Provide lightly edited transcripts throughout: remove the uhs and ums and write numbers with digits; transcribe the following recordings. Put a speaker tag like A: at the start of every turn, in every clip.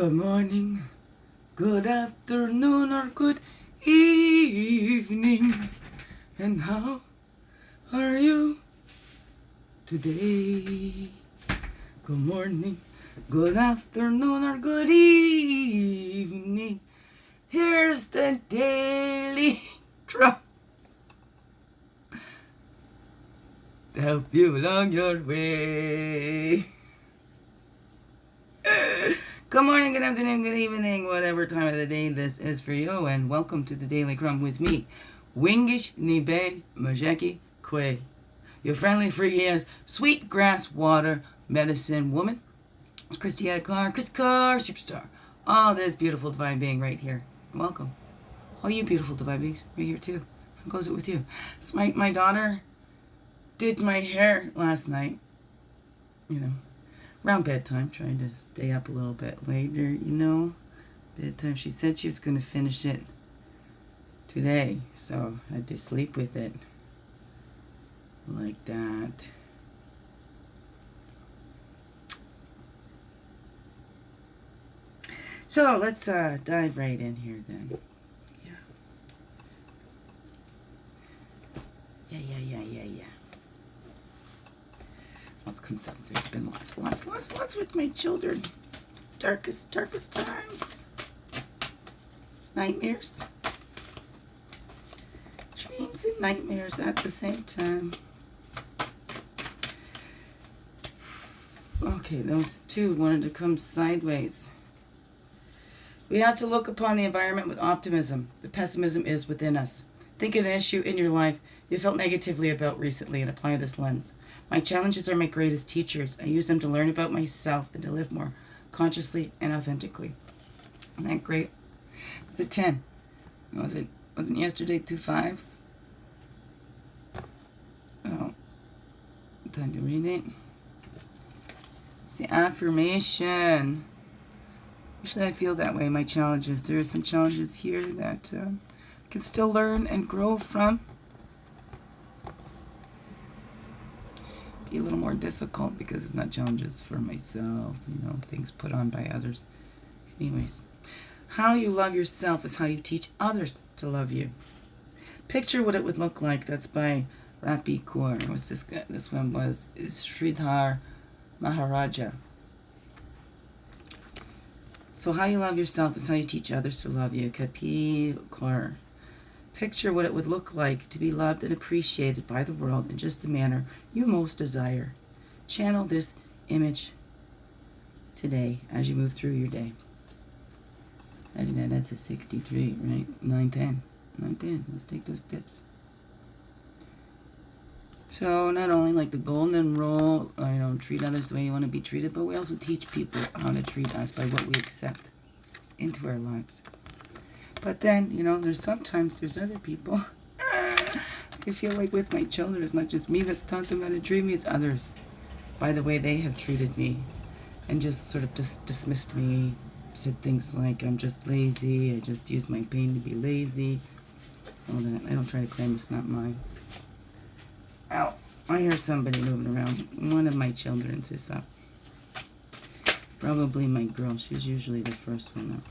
A: Good morning, good afternoon, or good evening. And how are you today? Good morning, good afternoon, or good evening. Here's the daily drop to help you along your way. Good morning, good afternoon, good evening, whatever time of the day this is for you, and welcome to the Daily CRUMB with me, Wingish Nibe Majeki Kwe, your friendly free as sweet grass water medicine woman. It's Christiana Carr, Chris Carr, superstar. All this beautiful divine being right here. Welcome. All you beautiful divine beings right here too. How goes it with you? So my daughter did my hair last night, around bedtime, trying to stay up a little bit later, bedtime. She said she was going to finish it today, so I had to sleep with it like that. So let's dive right in here then. Yeah. What's comes up? There's been lots with my children. Darkest times. Nightmares. Dreams and nightmares at the same time. Okay, those two wanted to come sideways. We have to look upon the environment with optimism. The pessimism is within us. Think of an issue in your life you felt negatively about recently and apply this lens. My challenges are my greatest teachers. I use them to learn about myself and to live more consciously and authentically. Isn't that great? Was it 10? Wasn't yesterday 2 5s? Oh, time to read it. It's the affirmation. Usually I feel that way, my challenges. There are some challenges here that I can still learn and grow from. Be a little more difficult because it's not challenges for myself, things put on by others. Anyways, how you love yourself is how you teach others to love you. Picture what it would look like. That's by Rupi Kaur. What's this guy? This one is Sridhar Maharaja. So how you love yourself is how you teach others to love you. Kapi Kaur. Picture what it would look like to be loved and appreciated by the world in just the manner you most desire. Channel this image today as you move through your day. That's a 63, right? 910. Let's take those tips. So not only like the golden rule, treat others the way you want to be treated, but we also teach people how to treat us by what we accept into our lives. But then, there's other people. I feel like with my children, it's not just me that's taught them how to treat me, it's others. By the way they have treated me and just sort of dismissed me, said things like, I'm just lazy, I just use my pain to be lazy, all that. I don't try to claim it's not mine. Ow, I hear somebody moving around. One of my children's is up. Probably my girl, she's usually the first one up.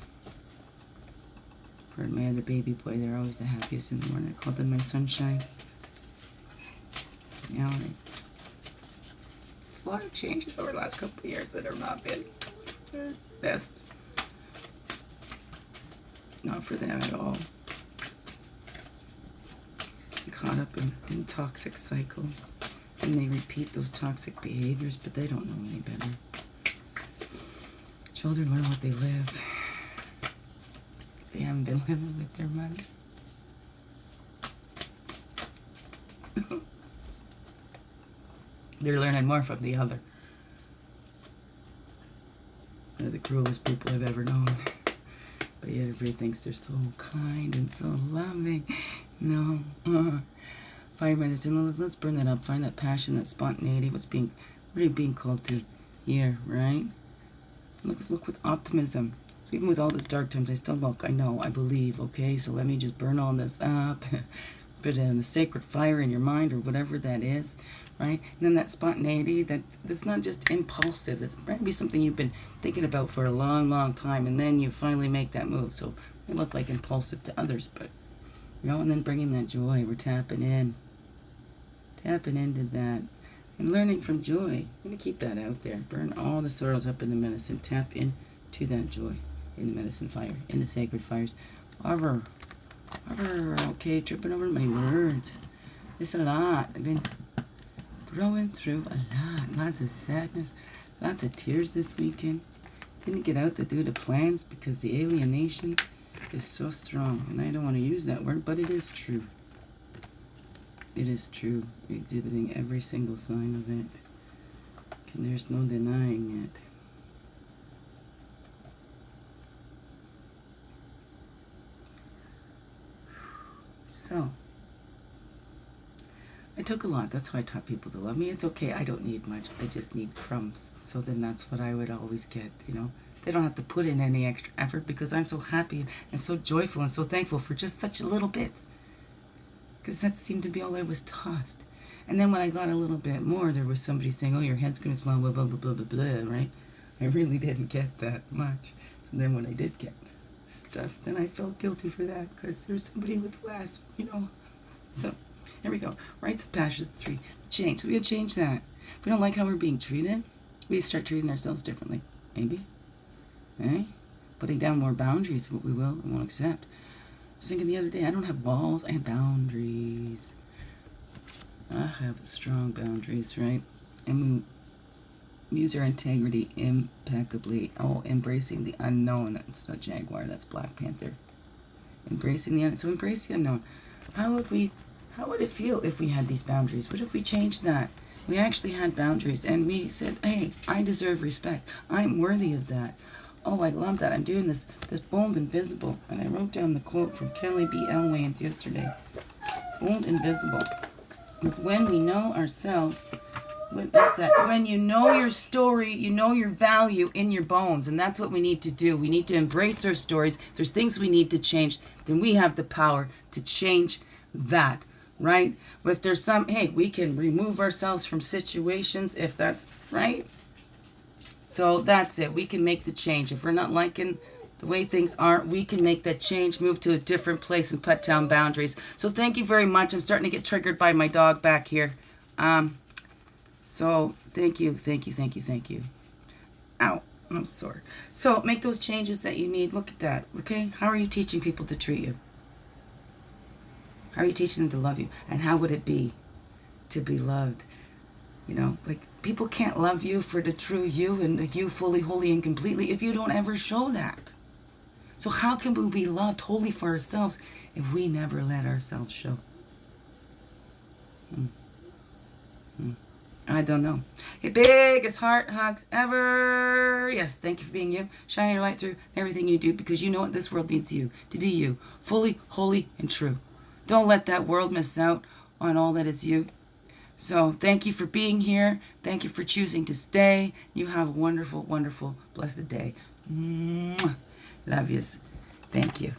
A: My other baby boy, they're always the happiest in the morning. I call them my sunshine. There's a lot of changes over the last couple of years that have not been the best. Not for them at all. They're caught up in toxic cycles. And they repeat those toxic behaviors, but they don't know any better. Children learn what they live. They haven't been living with their mother. They're learning more from the other. They're the cruelest people I've ever known. But yet everybody thinks they're so kind and so loving. No. Firemen, let's burn that up. Find that passion, that spontaneity. What are you being called to here, right? Look with optimism. So even with all these dark times, I still look, I know, I believe, okay? So let me just burn all this up, put it in the sacred fire in your mind or whatever that is. right? And then that spontaneity, that's not just impulsive. It's maybe something you've been thinking about for a long, long time, and then you finally make that move. So it look like impulsive to others, but, you know, and then bringing that joy. We're tapping into that. And learning from joy. I'm going to keep that out there. Burn all the sorrows up in the medicine. Tap into that joy in the medicine fire, in the sacred fires. Okay, tripping over my words. It's a lot. I've been growing through a lot. Lots of sadness, lots of tears this weekend. Didn't get out to do the plans because the alienation is so strong. And I don't want to use that word, but it is true. It is true. Exhibiting every single sign of it. And there's no denying it. So, I took a lot. That's why I taught people to love me. It's okay. I don't need much. I just need crumbs. So then that's what I would always get, you know. They don't have to put in any extra effort because I'm so happy and so joyful and so thankful for just such a little bit. Because that seemed to be all I was tossed. And then when I got a little bit more, there was somebody saying, oh, your head's going to swell, blah, blah, blah, blah, blah, blah, right? I really didn't get that much. So then when I did get stuff, then I felt guilty for that because there's somebody with less, you know. So, here we go. Rites of Passion 3. Change. So we gotta change that. If we don't like how we're being treated, we start treating ourselves differently. Maybe. Eh? Putting down more boundaries of what we will and won't accept. I was thinking the other day, I don't have walls, I have boundaries. I have strong boundaries, right? And we use our integrity impeccably. Oh, embracing the unknown. That's not Jaguar, that's Black Panther. Embracing the unknown. So embrace the unknown. How would it feel if we had these boundaries? What if we changed that? We actually had boundaries and we said, hey, I deserve respect. I'm worthy of that. Oh, I love that. I'm doing this bold and visible. And I wrote down the quote from Kelly B. Elwayans yesterday. Bold and visible. It's when we know ourselves. What is that? When you know your story, you know your value in your bones. And that's what we need to do. We need to embrace our stories. There's things we need to change. Then we have the power to change that, right? If there's hey, we can remove ourselves from situations if that's right. So that's it. We can make the change. If we're not liking the way things are, we can make that change, move to a different place and put down boundaries. So thank you very much. I'm starting to get triggered by my dog back here. So thank you. Ow, I'm sore. So make those changes that you need. Look at that, okay? How are you teaching people to treat you? How are you teaching them to love you? And how would it be to be loved? You know, like people can't love you for the true you and you fully, wholly, and completely if you don't ever show that. So how can we be loved wholly for ourselves if we never let ourselves show? I don't know. Hey, biggest heart hugs ever. Yes, thank you for being you. Shine your light through everything you do because you know what? This world needs you to be you. Fully, holy, and true. Don't let that world miss out on all that is you. So thank you for being here. Thank you for choosing to stay. You have a wonderful, wonderful, blessed day. Mwah. Love yous. Thank you.